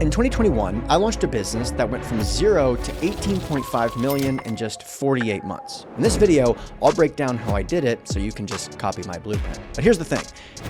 In 2021, I launched a business that went from 0 to 18.5 million in just 48 months. In this video, I'll break down how I did it so you can just copy my blueprint. But here's the thing,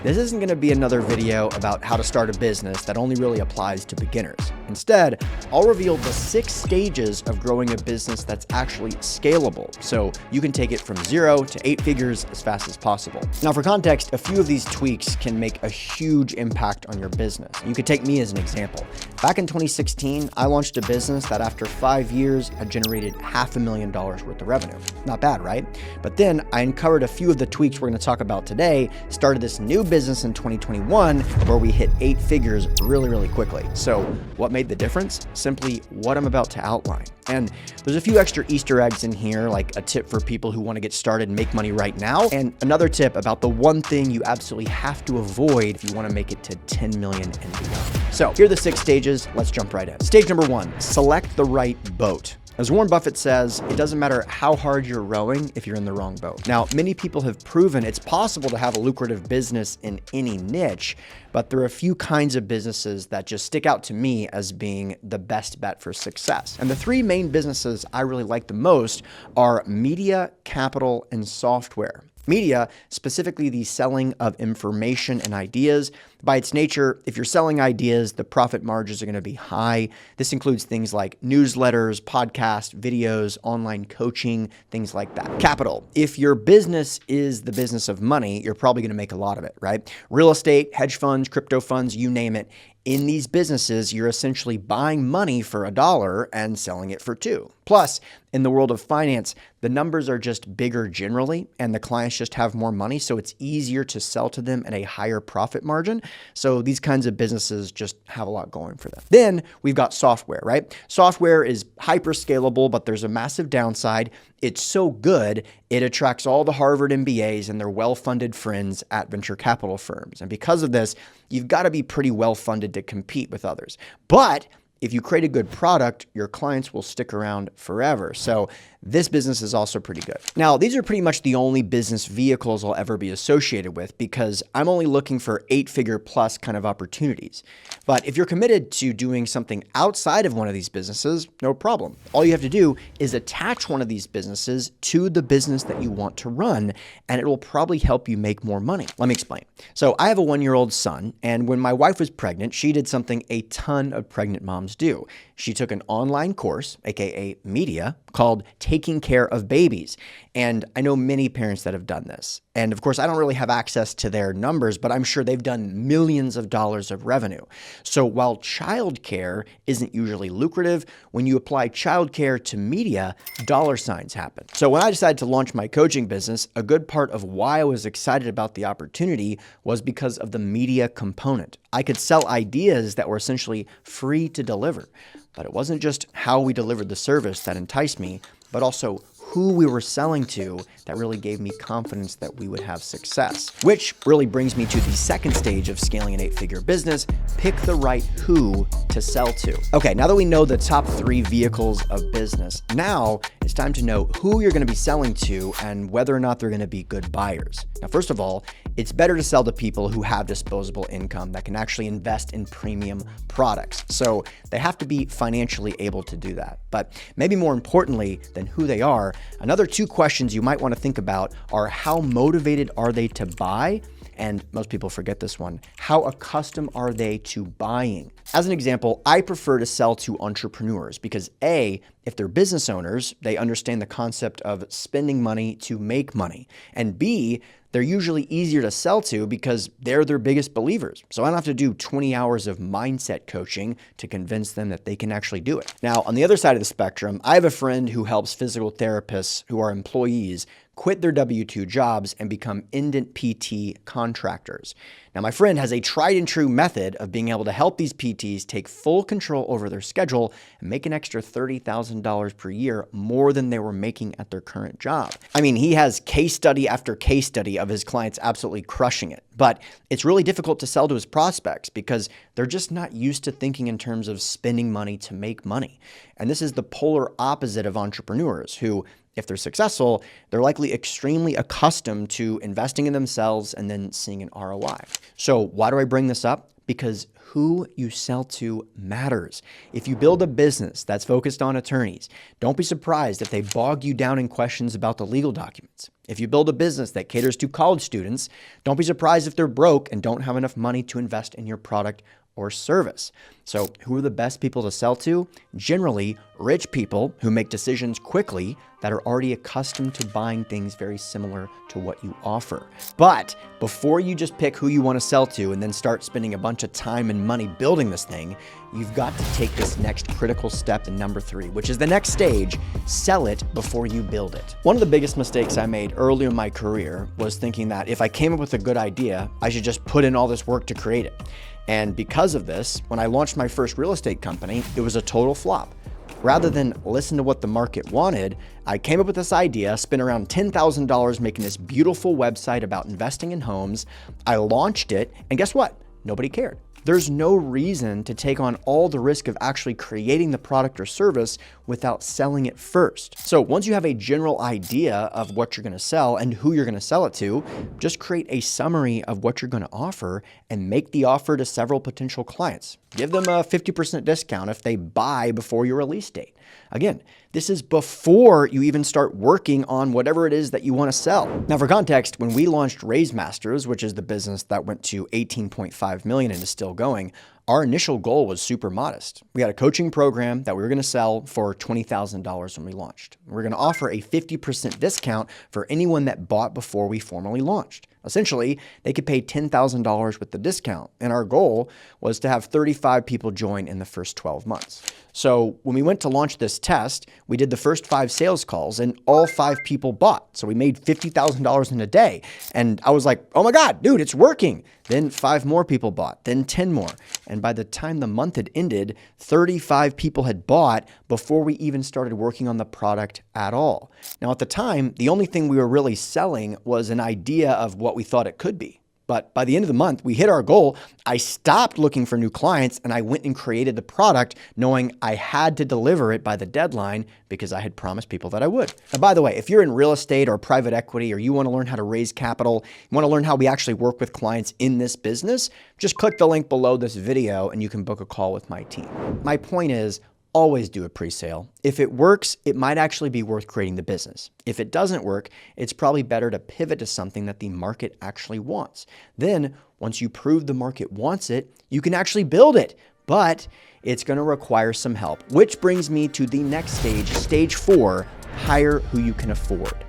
this isn't going to be another video about how to start a business that only really applies to beginners. Instead, I'll reveal the 6 stages of growing a business that's actually scalable, so you can take it from 0 to 8 figures as fast as possible. Now for context, a few of these tweaks can make a huge impact on your business. You could take me as an example. Back in 2016, I launched a business that after 5 years had generated $500,000 worth of revenue. Not bad, right? But then I uncovered a few of the tweaks we're going to talk about today, started this new business in 2021 where we hit 8 figures really quickly. So what made the difference? Simply what I'm about to outline. And there's a few extra Easter eggs in here, like a tip for people who want to get started and make money right now, and another tip about the one thing you absolutely have to avoid if you want to make it to 10 million and beyond. So here are the 6 stages. Let's jump right in. Stage number 1, select the right boat. As Warren Buffett says, it doesn't matter how hard you're rowing if you're in the wrong boat. Now, many people have proven it's possible to have a lucrative business in any niche, but there are a few kinds of businesses that just stick out to me as being the best bet for success. And the 3 main businesses I really like the most are media, capital, and software. Media, specifically the selling of information and ideas. By its nature, if you're selling ideas, the profit margins are going to be high. This includes things like newsletters, podcasts, videos, online coaching, things like that. Capital. If your business is the business of money, you're probably going to make a lot of it, right? Real estate, hedge funds, crypto funds, you name it. In these businesses, you're essentially buying money for $1 and selling it for $2. Plus, in the world of finance, the numbers are just bigger generally, and the clients just have more money, so it's easier to sell to them at a higher profit margin. So these kinds of businesses just have a lot going for them. Then we've got software, right? Software is hyper scalable, but there's a massive downside. It's so good, it attracts all the Harvard MBAs and their well-funded friends at venture capital firms. And because of this, you've got to be pretty well-funded to compete with others. But if you create a good product, your clients will stick around forever. So this business is also pretty good. Now, these are pretty much the only business vehicles I'll ever be associated with because I'm only looking for 8-figure plus kind of opportunities. But if you're committed to doing something outside of one of these businesses, no problem. All you have to do is attach one of these businesses to the business that you want to run, and it will probably help you make more money. Let me explain. So I have a 1-year-old son, and when my wife was pregnant, she did something a ton of pregnant moms do. She took an online course, aka media, called Taking Care of Babies. And I know many parents that have done this. And of course, I don't really have access to their numbers, but I'm sure they've done millions of dollars of revenue. So while childcare isn't usually lucrative, when you apply childcare to media, dollar signs happen. So when I decided to launch my coaching business, a good part of why I was excited about the opportunity was because of the media component. I could sell ideas that were essentially free to deliver. But it wasn't just how we delivered the service that enticed me, but also who we were selling to that really gave me confidence that we would have success. Which really brings me to the 2nd stage of scaling an 8-figure business, pick the right who to sell to. Okay, now that we know the top 3 vehicles of business, now it's time to know who you're going to be selling to and whether or not they're going to be good buyers. Now, first of all, it's better to sell to people who have disposable income that can actually invest in premium products. So they have to be financially able to do that. But maybe more importantly than who they are, another 2 questions you might want to think about are how motivated are they to buy? And most people forget this one. How accustomed are they to buying? As an example, I prefer to sell to entrepreneurs because A, if they're business owners, they understand the concept of spending money to make money. And B, they're usually easier to sell to because they're their biggest believers. So I don't have to do 20 hours of mindset coaching to convince them that they can actually do it. Now, on the other side of the spectrum, I have a friend who helps physical therapists who are employees quit their W-2 jobs and become indent PT contractors. Now, my friend has a tried and true method of being able to help these PTs take full control over their schedule and make an extra $30,000 per year more than they were making at their current job. I mean, he has case study after case study of his clients absolutely crushing it, but it's really difficult to sell to his prospects because they're just not used to thinking in terms of spending money to make money. And this is the polar opposite of entrepreneurs who, if they're successful, they're likely extremely accustomed to investing in themselves and then seeing an ROI. So why do I bring this up? Because who you sell to matters. If you build a business that's focused on attorneys, don't be surprised if they bog you down in questions about the legal documents. If you build a business that caters to college students, don't be surprised if they're broke and don't have enough money to invest in your product or service. So who are the best people to sell to? Generally, rich people who make decisions quickly that are already accustomed to buying things very similar to what you offer. But before you just pick who you want to sell to and then start spending a bunch of time and money building this thing, you've got to take this next critical step in number 3, which is the next stage: sell it before you build it. One of the biggest mistakes I made early in my career was thinking that if I came up with a good idea, I should just put in all this work to create it. And because of this, when I launched my first real estate company, it was a total flop. Rather than listen to what the market wanted, I came up with this idea, spent around $10,000 making this beautiful website about investing in homes. I launched it, and guess what? Nobody cared. There's no reason to take on all the risk of actually creating the product or service without selling it first. So once you have a general idea of what you're going to sell and who you're going to sell it to, just create a summary of what you're going to offer and make the offer to several potential clients. Give them a 50% discount if they buy before your release date. Again, this is before you even start working on whatever it is that you want to sell. Now, for context, when we launched Raise Masters, which is the business that went to 18.5 million and is still going, our initial goal was super modest. We had a coaching program that we were going to sell for $20,000 when we launched. We were going to offer a 50% discount for anyone that bought before we formally launched. Essentially, they could pay $10,000 with the discount, and our goal was to have 35 people join in the first 12 months. So when we went to launch this test, we did the first 5 sales calls, and all 5 people bought. So we made $50,000 in a day. And I was like, oh my God, dude, it's working. Then 5 more people bought, then 10 more. And by the time the month had ended, 35 people had bought before we even started working on the product at all. Now, at the time, the only thing we were really selling was an idea of what we thought it could be. But by the end of the month, we hit our goal. I stopped looking for new clients and I went and created the product knowing I had to deliver it by the deadline because I had promised people that I would. Now, by the way, if you're in real estate or private equity or you want to learn how to raise capital, you want to learn how we actually work with clients in this business, just click the link below this video and you can book a call with my team. My point is, always do a pre-sale. If it works, it might actually be worth creating the business. If it doesn't work, it's probably better to pivot to something that the market actually wants. Then, once you prove the market wants it, you can actually build it. But it's going to require some help, which brings me to the next stage, stage 4, hire who you can afford.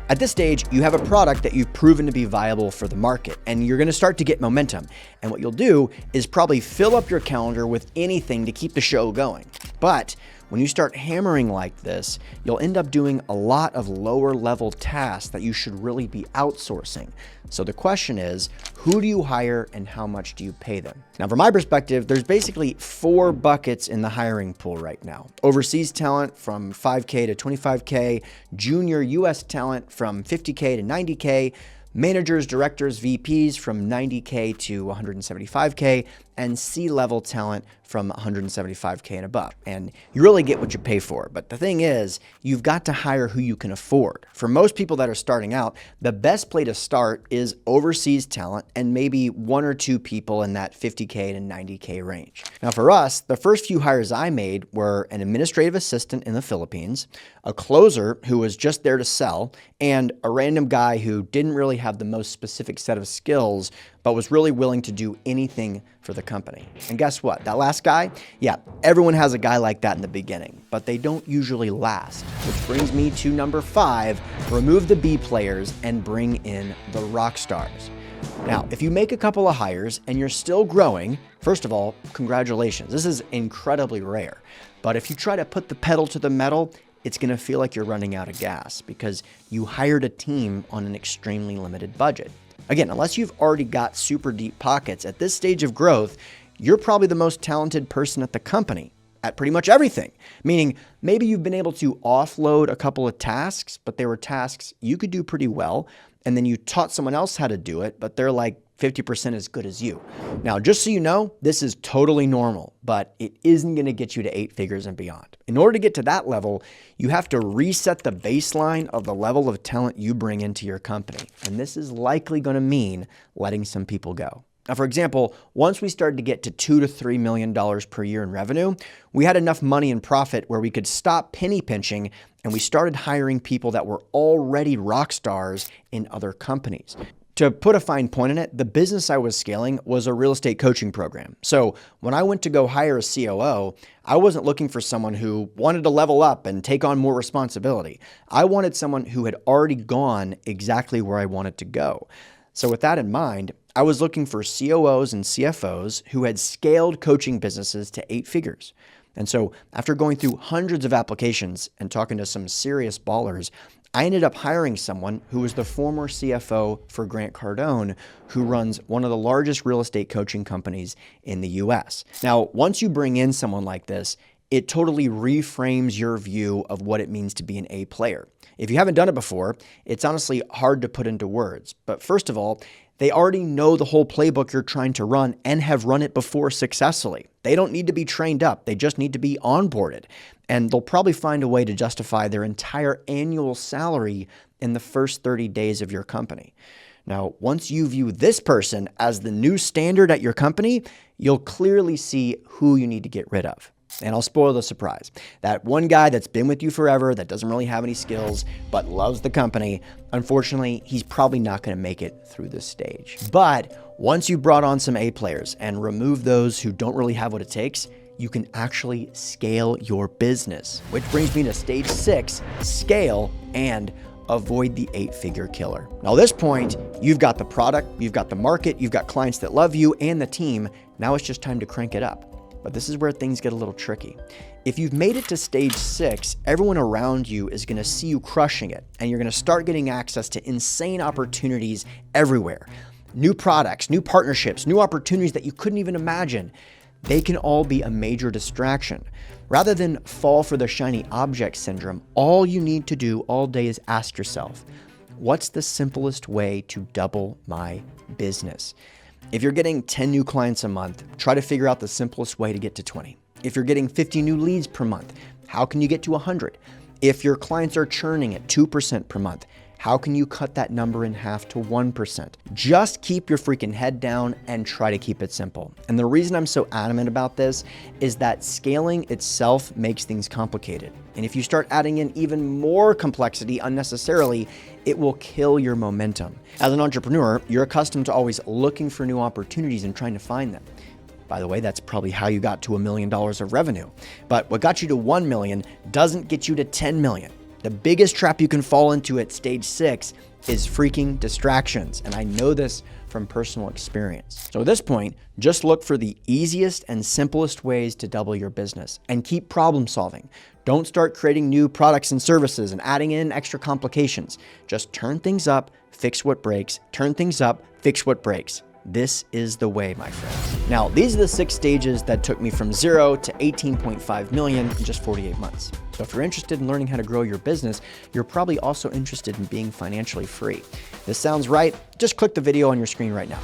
At this stage, you have a product that you've proven to be viable for the market, and you're going to start to get momentum. And what you'll do is probably fill up your calendar with anything to keep the show going. But when you start hammering like this, you'll end up doing a lot of lower level tasks that you should really be outsourcing. So the question is, who do you hire and how much do you pay them? Now, from my perspective, there's basically 4 buckets in the hiring pool right now. Overseas talent from 5K to 25K, junior US talent from 50K to 90K, managers, directors, VPs from 90K to 175K, and C-level talent from 175K and above. And you really get what you pay for. But the thing is, you've got to hire who you can afford. For most people that are starting out, the best place to start is overseas talent and maybe 1 or 2 people in that 50K to 90K range. Now for us, the first few hires I made were an administrative assistant in the Philippines, a closer who was just there to sell, and a random guy who didn't really have the most specific set of skills, but was really willing to do anything for the company. And guess what? That last guy, yeah, everyone has a guy like that in the beginning, but they don't usually last. Which brings me to number 5, remove the B players and bring in the rock stars. Now, if you make a couple of hires and you're still growing, first of all, congratulations. This is incredibly rare. But if you try to put the pedal to the metal, it's going to feel like you're running out of gas because you hired a team on an extremely limited budget. Again, unless you've already got super deep pockets at this stage of growth, you're probably the most talented person at the company at pretty much everything. Meaning maybe you've been able to offload a couple of tasks, but they were tasks you could do pretty well. And then you taught someone else how to do it, but they're like 50% as good as you. Now, just so you know, this is totally normal, but it isn't going to get you to 8 figures and beyond. In order to get to that level, you have to reset the baseline of the level of talent you bring into your company. And this is likely going to mean letting some people go. Now, for example, once we started to get to $2 to $3 million per year in revenue, we had enough money in profit where we could stop penny pinching, and we started hiring people that were already rock stars in other companies. To put a fine point on it, the business I was scaling was a real estate coaching program. So when I went to go hire a COO, I wasn't looking for someone who wanted to level up and take on more responsibility. I wanted someone who had already gone exactly where I wanted to go. So with that in mind, I was looking for COOs and CFOs who had scaled coaching businesses to 8 figures. And so after going through hundreds of applications and talking to some serious ballers, I ended up hiring someone who was the former CFO for Grant Cardone, who runs one of the largest real estate coaching companies in the US. Now, once you bring in someone like this, it totally reframes your view of what it means to be an A player. If you haven't done it before, it's honestly hard to put into words. But first of all, they already know the whole playbook you're trying to run and have run it before successfully. They don't need to be trained up. They just need to be onboarded. And they'll probably find a way to justify their entire annual salary in the first 30 days of your company. Now, once you view this person as the new standard at your company, you'll clearly see who you need to get rid of. And I'll spoil the surprise. That one guy that's been with you forever, that doesn't really have any skills, but loves the company, unfortunately, he's probably not going to make it through this stage. But once you brought on some A players and remove those who don't really have what it takes, you can actually scale your business. Which brings me to stage 6, scale and avoid the 8-figure killer. Now at this point, you've got the product, you've got the market, you've got clients that love you and the team. Now it's just time to crank it up. But this is where things get a little tricky. If you've made it to stage 6, everyone around you is going to see you crushing it, and you're going to start getting access to insane opportunities everywhere. New products, new partnerships, new opportunities that you couldn't even imagine. They can all be a major distraction. Rather than fall for the shiny object syndrome, all you need to do all day is ask yourself, what's the simplest way to double my business? If you're getting 10 new clients a month, try to figure out the simplest way to get to 20. If you're getting 50 new leads per month, how can you get to 100? If your clients are churning at 2% per month, how can you cut that number in half to 1%? Just keep your freaking head down and try to keep it simple. And the reason I'm so adamant about this is that scaling itself makes things complicated. And if you start adding in even more complexity unnecessarily, it will kill your momentum. As an entrepreneur, you're accustomed to always looking for new opportunities and trying to find them. By the way, that's probably how you got to $1 million of revenue. But what got you to 1 million doesn't get you to 10 million. The biggest trap you can fall into at stage 6 is freaking distractions. And I know this from personal experience. So at this point, just look for the easiest and simplest ways to double your business and keep problem solving. Don't start creating new products and services and adding in extra complications. Just turn things up, fix what breaks, turn things up, fix what breaks. This is the way, my friends. Now, these are the 6 stages that took me from 0 to 18.5 million in just 48 months. So if you're interested in learning how to grow your business, you're probably also interested in being financially free. This sounds right? Just click the video on your screen right now.